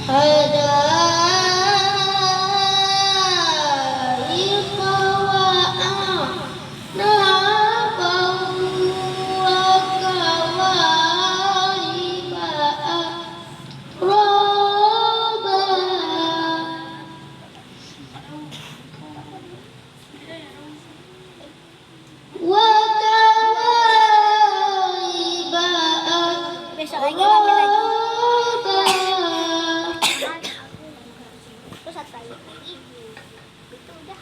حدائق وأعنابا وكواعب Besok lagi kami lagi. Terus satu lagi. Itu udah.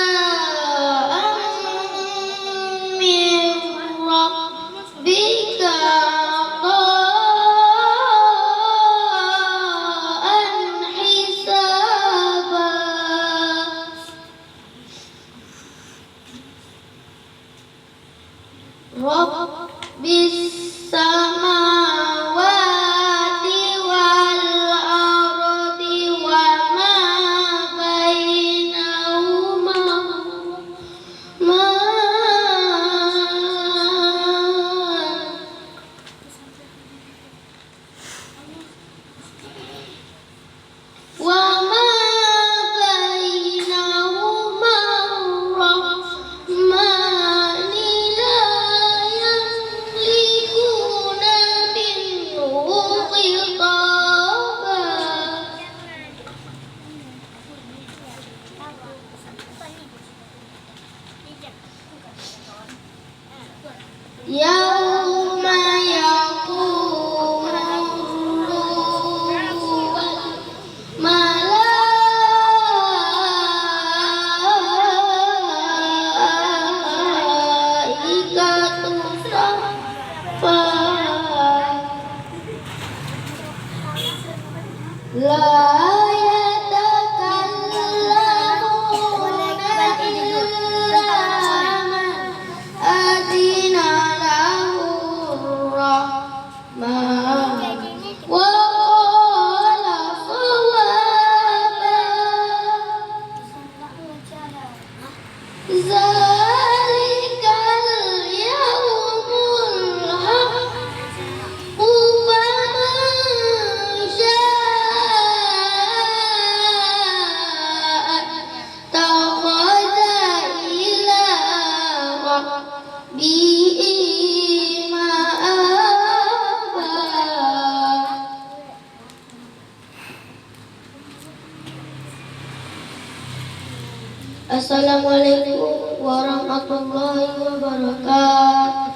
Jazaa'an min rabbika ata'an hisaba. Rabbis samawati wal ardi wa ma bainahuma wa ma bainahuma rahmani la yamlikuna minhu khitaba. Yauma yaqulu malaikatu saffa la yatakallamuna illa man adina lahu rahman wa qala sawaba. Zalikal yaumul haqqu faman syaa'a takhadha ila rabbihi ma'aba. Assalamualaikum warahmatullahi wabarakatuh.